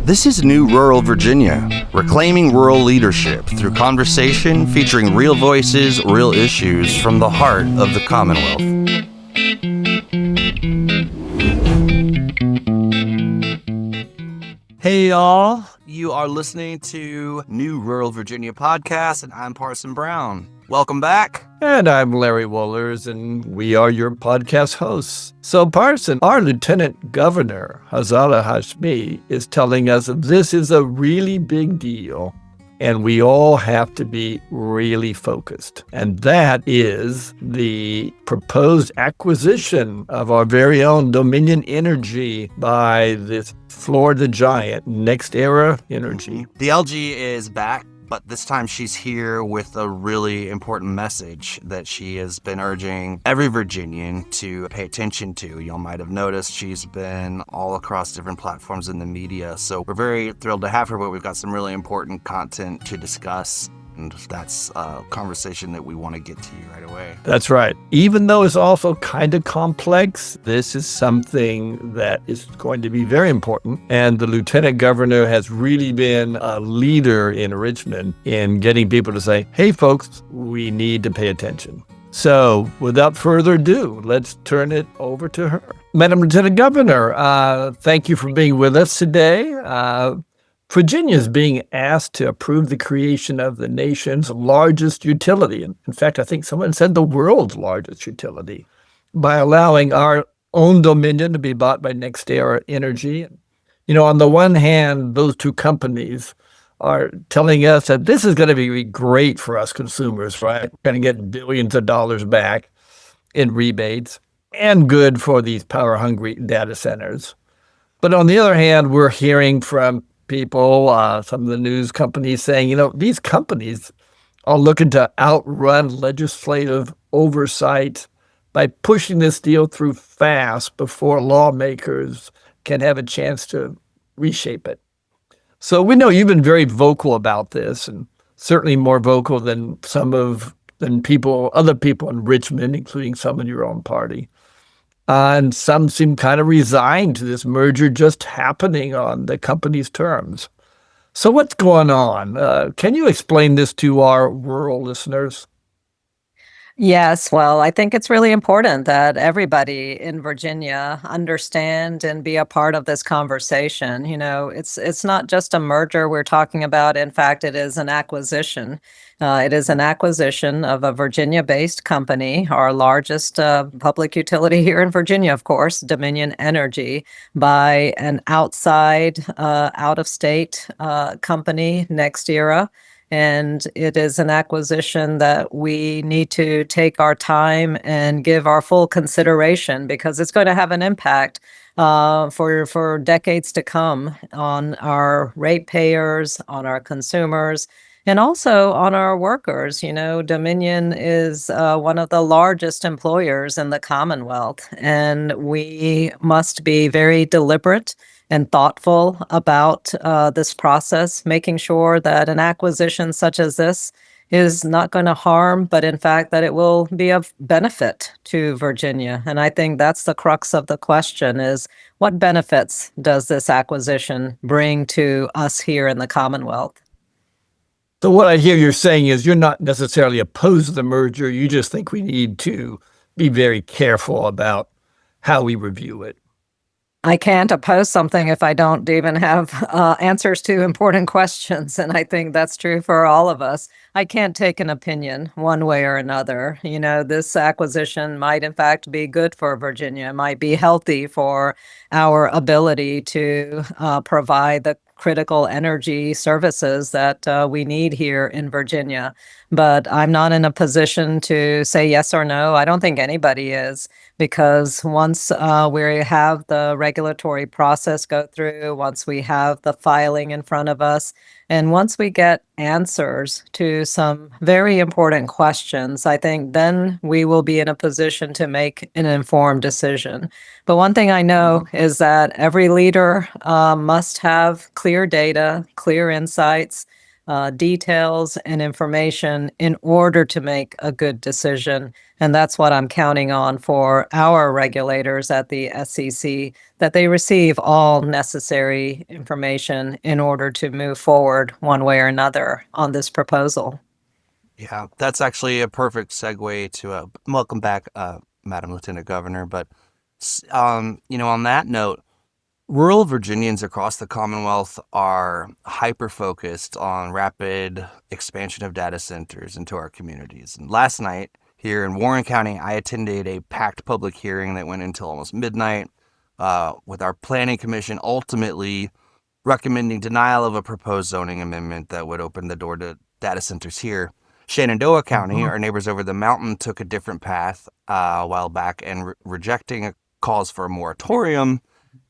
This is New Rural Virginia, reclaiming rural leadership through conversation featuring real voices, real issues from the heart of the Commonwealth. Hey y'all, you are listening to New Rural Virginia podcast, and I'm Parson Brown. Welcome back. And I'm Larry Wohlers, and we are your podcast hosts. So, Parson, our Lieutenant Governor, Ghazala Hashmi, is telling us that this is a really big deal, and we all have to be really focused. And that is the proposed acquisition of our very own Dominion-Energy by this Florida giant, NextEra Energy. The LG is back, but this time she's here with a really important message that she has been urging every Virginian to pay attention to. Y'all might have noticed she's been all across different platforms in the media. So we're very thrilled to have her, but we've got some really important content to discuss. And that's a conversation that we want to get to you right away. That's right. Even though it's also kind of complex, this is something that is going to be very important. And the Lieutenant Governor has really been a leader in Richmond in getting people to say, hey, folks, we need to pay attention. So without further ado, let's turn it over to her. Madam Lieutenant Governor, thank you for being with us today. Virginia is being asked to approve the creation of the nation's largest utility. In fact, I think someone said the world's largest utility by allowing our own Dominion to be bought by NextEra Energy. You know, on the one hand, those two companies are telling us that this is going to be great for us consumers, right? We're going to get billions of dollars back in rebates and good for these power-hungry data centers. But on the other hand, we're hearing from people, some of the news companies saying, you know, these companies are looking to outrun legislative oversight by pushing this deal through fast before lawmakers can have a chance to reshape it. So we know you've been very vocal about this, and certainly more vocal than other people in Richmond, including some in your own party. And some seem kind of resigned to this merger just happening on the company's terms. So what's going on? Can you explain this to our rural listeners? Yes, well, I think it's really important that everybody in Virginia understand and be a part of this conversation. You know, it's not just a merger we're talking about. In fact, it is an acquisition. It is an acquisition of a Virginia-based company, our largest public utility here in Virginia, of course, Dominion-Energy, by an outside, out-of-state company, NextEra. And it is an acquisition that we need to take our time and give our full consideration because it's going to have an impact for decades to come on our ratepayers, on our consumers, and also on our workers. You know, Dominion is one of the largest employers in the Commonwealth, and we must be very deliberate and thoughtful about this process, making sure that an acquisition such as this is not going to harm, but in fact that it will be of benefit to Virginia. And I think that's the crux of the question is, what benefits does this acquisition bring to us here in the Commonwealth? So what I hear you're saying is you're not necessarily opposed to the merger. You just think we need to be very careful about how we review it. I can't oppose something if I don't even have answers to important questions. And I think that's true for all of us. I can't take an opinion one way or another. You know, this acquisition might in fact be good for Virginia, it might be healthy for our ability to provide the critical energy services that we need here in Virginia. But I'm not in a position to say yes or no. I don't think anybody is, because once we have the regulatory process go through, once we have the filing in front of us, and once we get answers to some very important questions, I think then we will be in a position to make an informed decision. But one thing I know is that every leader must have clear data, clear insights, details and information in order to make a good decision. And that's what I'm counting on for our regulators at the SEC, that they receive all necessary information in order to move forward one way or another on this proposal. Yeah, that's actually a perfect segue to welcome back, Madam Lieutenant Governor. But, on that note, rural Virginians across the Commonwealth are hyper-focused on rapid expansion of data centers into our communities. And last night, here in Warren County, I attended a packed public hearing that went until almost midnight, with our Planning Commission ultimately recommending denial of a proposed zoning amendment that would open the door to data centers here. Shenandoah County, our neighbors over the mountain, took a different path a while back and rejecting calls for a moratorium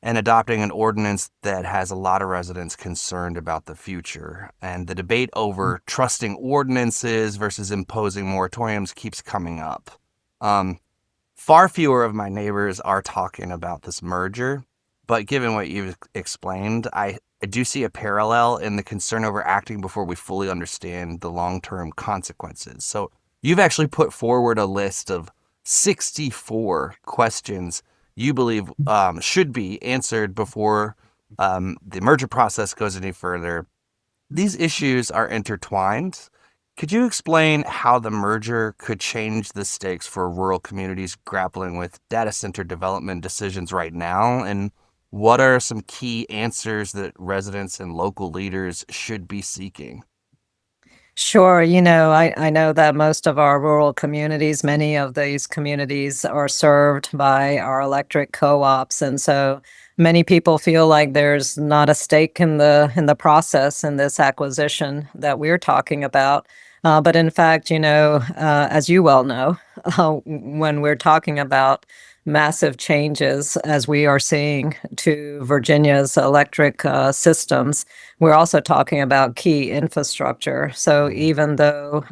and adopting an ordinance that has a lot of residents concerned about the future. And the debate over trusting ordinances versus imposing moratoriums keeps coming up. Far fewer of my neighbors are talking about this merger, but given what you've explained, I do see a parallel in the concern over acting before we fully understand the long-term consequences. So you've actually put forward a list of 64 questions you believe should be answered before the merger process goes any further. These issues are intertwined. Could you explain how the merger could change the stakes for rural communities grappling with data center development decisions right now? And what are some key answers that residents and local leaders should be seeking? Sure. I know that most of our rural communities, many of these communities are served by our electric co-ops. And so many people feel like there's not a stake in the process in this acquisition that we're talking about. But in fact, as you well know, when we're talking about massive changes as we are seeing to Virginia's electric systems, we're also talking about key infrastructure. So even though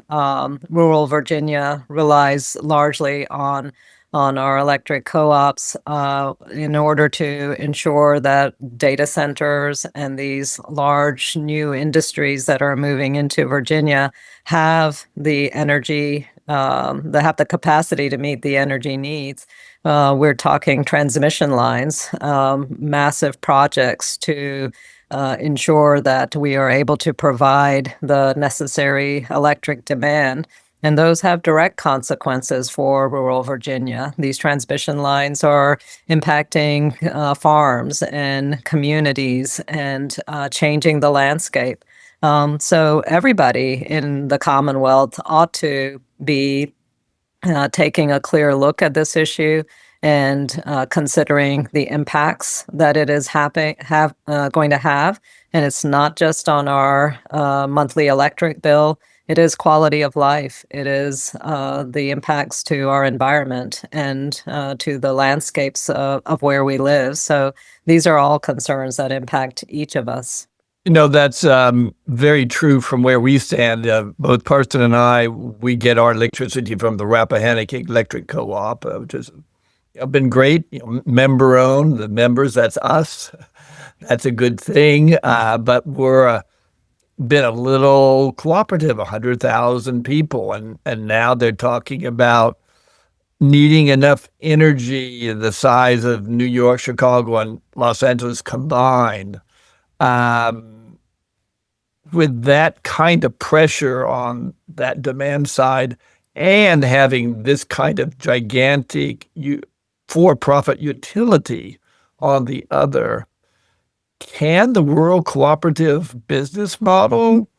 rural Virginia relies largely on our electric co-ops in order to ensure that data centers and these large new industries that are moving into Virginia have the energy, they have the capacity to meet the energy needs. We're talking transmission lines, massive projects to ensure that we are able to provide the necessary electric demand. And those have direct consequences for rural Virginia. These transmission lines are impacting farms and communities and changing the landscape. So everybody in the Commonwealth ought to be taking a clear look at this issue and considering the impacts that it is going to have. And it's not just on our monthly electric bill. It is quality of life. It is the impacts to our environment and to the landscapes of where we live. So these are all concerns that impact each of us. That's very true from where we stand. Both Parson and I, we get our electricity from the Rappahannock Electric Co-op, which has been great. Member owned, the members, that's us. That's a good thing. But we're been a little cooperative, 100,000 people. And now they're talking about needing enough energy the size of New York, Chicago, and Los Angeles combined. With that kind of pressure on that demand side and having this kind of gigantic for-profit utility on the other, can the rural cooperative business model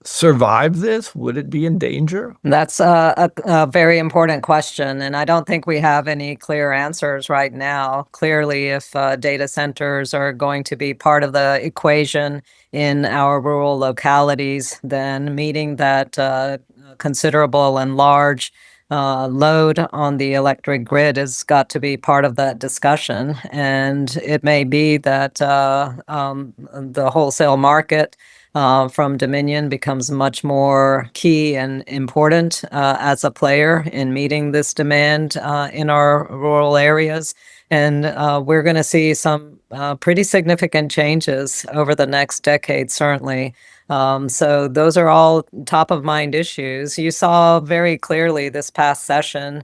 survive this? Would it be in danger? That's a very important question, and I don't think we have any clear answers right now. Clearly, if data centers are going to be part of the equation in our rural localities, then meeting that considerable and large load on the electric grid has got to be part of that discussion. And it may be that the wholesale market from Dominion becomes much more key and important as a player in meeting this demand in our rural areas. And we're going to see some pretty significant changes over the next decade, certainly. So those are all top of mind issues. You saw very clearly this past session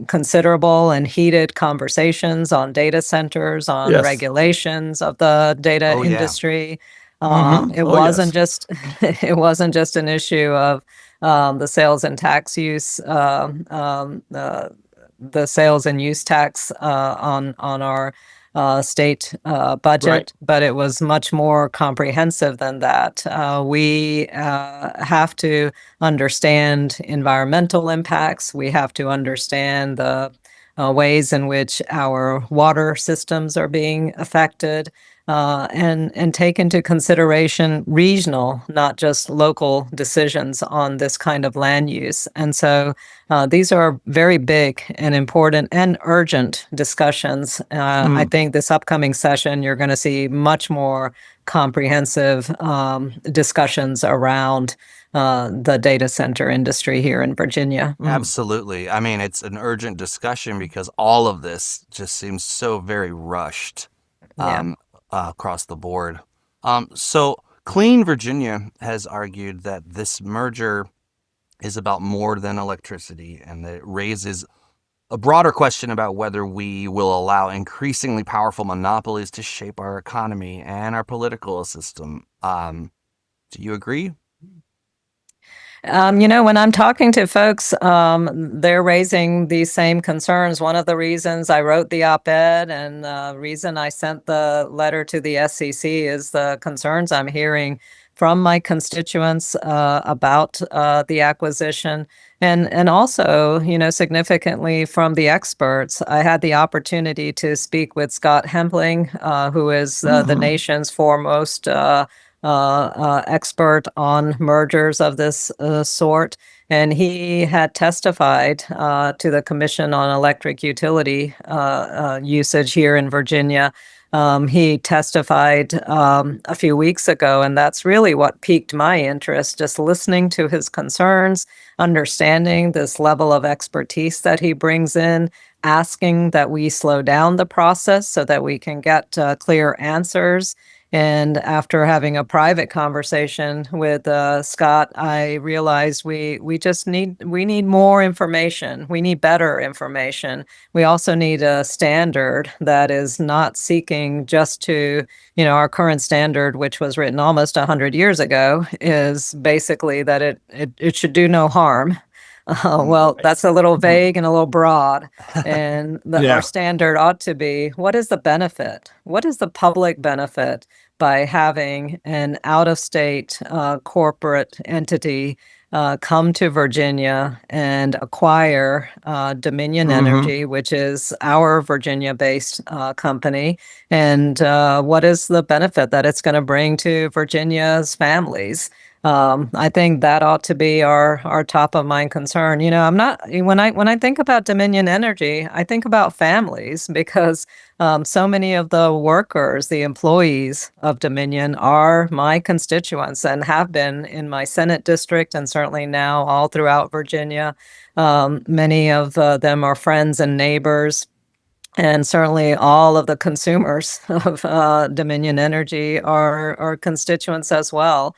considerable and heated conversations on data centers, on Yes. regulations of the data Oh, yeah. industry. Mm-hmm. It Oh, wasn't yes. just it wasn't just an issue of the sales and tax use, the sales and use tax on our state Right. budget, but it was much more comprehensive than that. We have to understand environmental impacts. We have to understand the ways in which our water systems are being affected, and take into consideration regional, not just local decisions on this kind of land use. And so these are very big and important and urgent discussions. I think this upcoming session, you're going to see much more comprehensive discussions around the data center industry here in Virginia. Absolutely. I mean, it's an urgent discussion because all of this just seems so very rushed Yeah. across the board. So Clean Virginia has argued that this merger is about more than electricity and that it raises a broader question about whether we will allow increasingly powerful monopolies to shape our economy and our political system. Do you agree? When I'm talking to folks, they're raising these same concerns. One of the reasons I wrote the op-ed and the reason I sent the letter to the SEC is the concerns I'm hearing from my constituents about the acquisition. And also, significantly from the experts. I had the opportunity to speak with Scott Hempling, who is the nation's foremost expert on mergers of this sort. And he had testified to the Commission on Electric Utility Usage here in Virginia. He testified a few weeks ago, and that's really what piqued my interest, just listening to his concerns, understanding this level of expertise that he brings in, asking that we slow down the process so that we can get clear answers. And after having a private conversation with Scott, I realized we need more information. We need better information. We also need a standard that is not seeking just to, our current standard, which was written almost 100 years ago, is basically that it should do no harm. Well, that's a little vague and a little broad. And Yeah. our standard ought to be, what is the benefit? What is the public benefit by having an out-of-state corporate entity come to Virginia and acquire Dominion-Energy, which is our Virginia-based company? And what is the benefit that it's going to bring to Virginia's families? I think that ought to be our top of mind concern. I'm not when I think about Dominion Energy, I think about families because so many of the workers, the employees of Dominion are my constituents and have been in my Senate district and certainly now all throughout Virginia. Many of them are friends and neighbors. And certainly all of the consumers of Dominion Energy are constituents as well.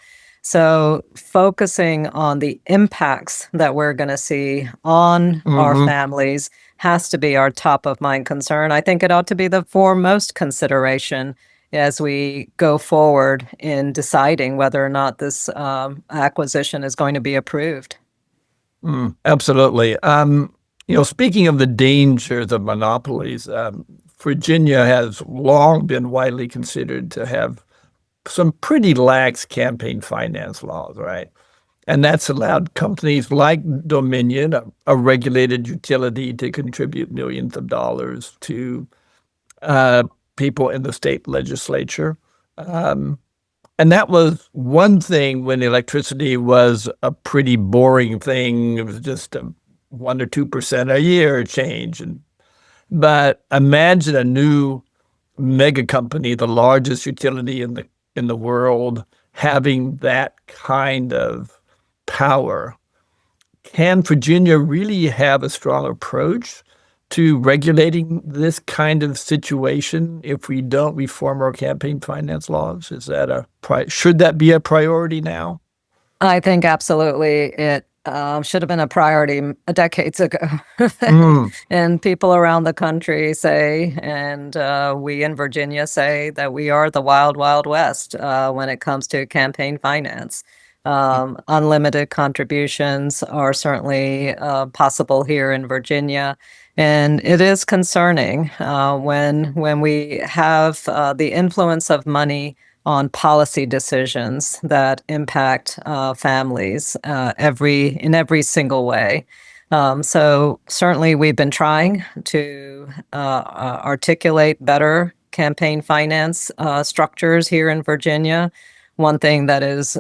So focusing on the impacts that we're going to see on our families has to be our top of mind concern. I think it ought to be the foremost consideration as we go forward in deciding whether or not this acquisition is going to be approved. Absolutely. Speaking of the dangers of monopolies, Virginia has long been widely considered to have some pretty lax campaign finance laws, right? And that's allowed companies like Dominion, a regulated utility, to contribute millions of dollars to people in the state legislature. And that was one thing when electricity was a pretty boring thing. It was just a 1 or 2% a year change. But imagine a new mega company, the largest utility in the world, having that kind of power. Can Virginia really have a strong approach to regulating this kind of situation if we don't reform our campaign finance laws? Is that should that be a priority now? I think absolutely it should have been a priority decades ago. And people around the country say, and we in Virginia say, that we are the wild, wild west when it comes to campaign finance. Unlimited contributions are certainly possible here in Virginia. And it is concerning when we have the influence of money on policy decisions that impact families in every single way. So certainly we've been trying to articulate better campaign finance structures here in Virginia. One thing that has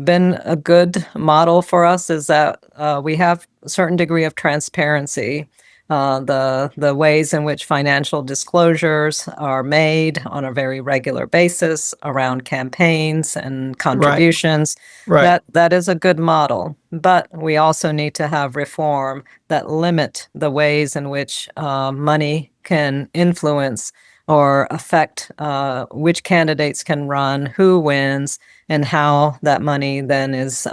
been a good model for us is that we have a certain degree of transparency. The ways in which financial disclosures are made on a very regular basis around campaigns and contributions. Right. That is a good model, but we also need to have reform that limit the ways in which money can influence or affect which candidates can run, who wins, and how that money then is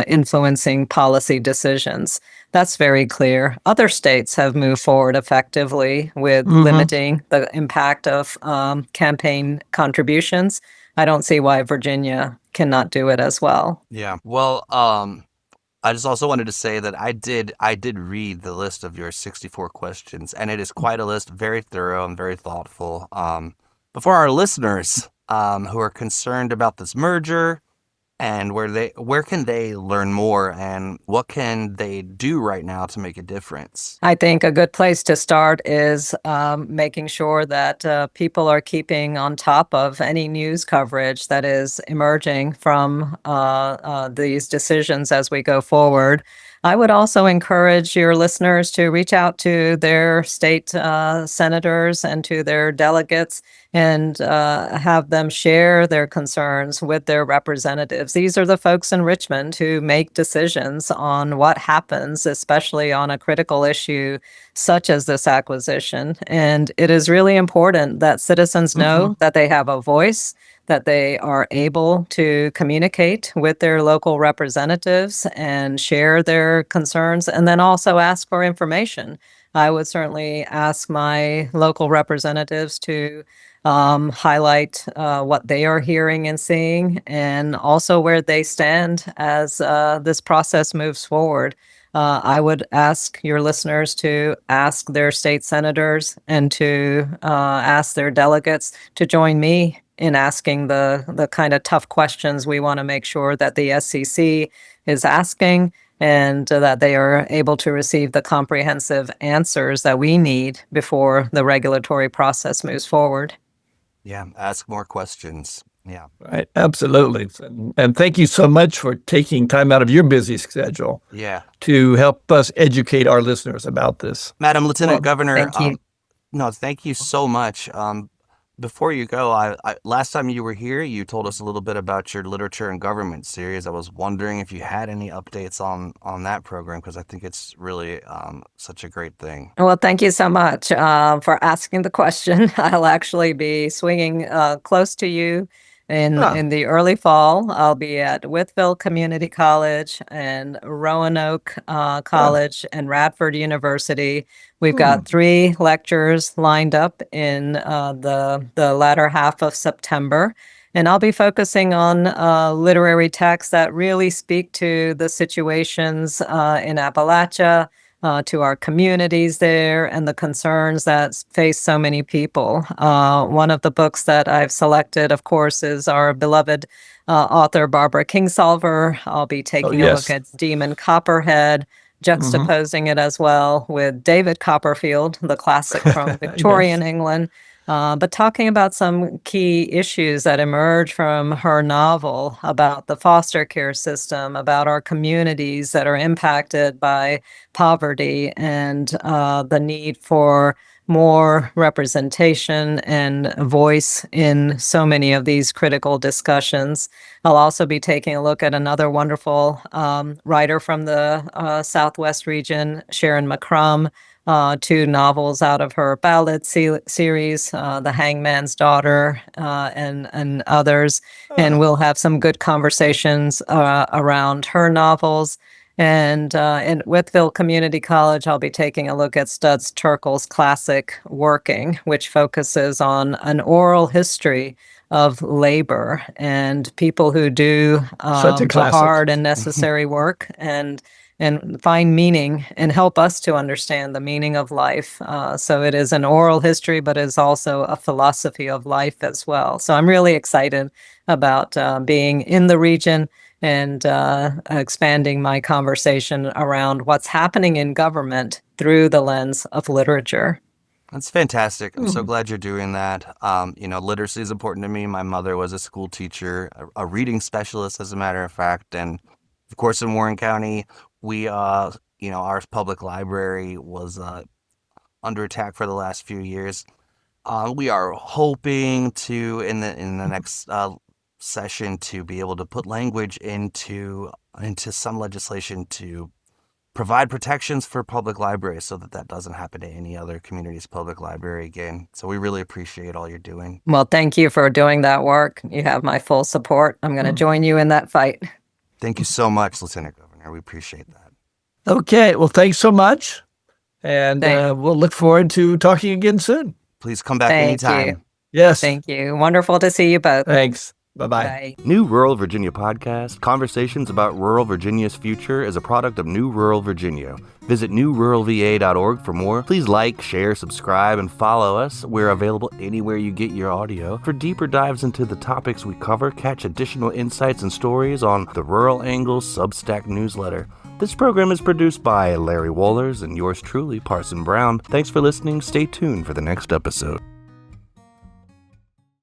influencing policy decisions. That's very clear. Other states have moved forward effectively with limiting the impact of campaign contributions. I don't see why Virginia cannot do it as well. Yeah. Well, I just also wanted to say that I did read the list of your 64 questions, and it is quite a list, very thorough and very thoughtful. But for our listeners who are concerned about this merger and where can they learn more and what can they do right now to make a difference? I think a good place to start is making sure that people are keeping on top of any news coverage that is emerging from these decisions as we go forward. I would also encourage your listeners to reach out to their state senators and to their delegates and have them share their concerns with their representatives. These are the folks in Richmond who make decisions on what happens, especially on a critical issue such as this acquisition. And it is really important that citizens know that they have a voice, that they are able to communicate with their local representatives and share their concerns, and then also ask for information. I would certainly ask my local representatives to highlight what they are hearing and seeing, and also where they stand as this process moves forward. I would ask your listeners to ask their state senators and to ask their delegates to join me in asking the kind of tough questions we want to make sure that the SEC is asking, and that they are able to receive the comprehensive answers that we need before the regulatory process moves forward. Yeah, ask more questions. Yeah. Right, absolutely. And thank you so much for taking time out of your busy schedule to help us educate our listeners about this. Madam Lieutenant Governor, thank you. No, thank you so much. Before you go, I last time you were here, you told us a little bit about your literature and government series. I was wondering if you had any updates on that program, because I think it's really such a great thing. Well, thank you so much for asking the question. I'll actually be swinging close to you in the early fall. I'll be at Wytheville Community College and Roanoke College and Radford University. We've got 3 lectures lined up in the latter half of September. And I'll be focusing on literary texts that really speak to the situations in Appalachia, to our communities there, and the concerns that face so many people. One of the books that I've selected, of course, is our beloved author Barbara Kingsolver. I'll be taking a look at Demon Copperhead, juxtaposing it as well with David Copperfield, the classic from Victorian England. but talking about some key issues that emerge from her novel about the foster care system, about our communities that are impacted by poverty, and the need for more representation and voice in so many of these critical discussions. I'll also be taking a look at another wonderful writer from the Southwest region, Sharon McCrum, two novels out of her ballad series, The Hangman's Daughter, and others. And we'll have some good conversations around her novels. And in Wytheville Community College, I'll be taking a look at Studs Terkel's classic Working, which focuses on an oral history of labor and people who do Such a the classic. hard and necessary work and find meaning and help us to understand the meaning of life. So it is an oral history, but is also a philosophy of life as well. So I'm really excited about being in the region and expanding my conversation around what's happening in government through the lens of literature. That's fantastic. I'm so glad you're doing that. Literacy is important to me. My mother was a school teacher, a reading specialist, as a matter of fact. And of course, in Warren County, we, our public library was under attack for the last few years. We are hoping to, in the next session, to be able to put language into some legislation to provide protections for public libraries so that doesn't happen to any other community's public library again. So we really appreciate all you're doing. Well, thank you for doing that work. You have my full support. I'm going to join you in that fight. Thank you so much, Lieutenant Governor. We appreciate that. Okay. Well, thanks so much. And Thanks. we'll look forward to talking again soon. Please come back Thank anytime. you. Yes. Thank you. Wonderful to see you both. Thanks. Bye-bye. Bye. New Rural Virginia Podcast, Conversations about Rural Virginia's Future, is a product of New Rural Virginia. Visit newruralva.org for more. Please like, share, subscribe, and follow us. We're available anywhere you get your audio. For deeper dives into the topics we cover, catch additional insights and stories on the Rural Angle Substack newsletter. This program is produced by Larry Wohlers and yours truly, Parson Brown. Thanks for listening. Stay tuned for the next episode.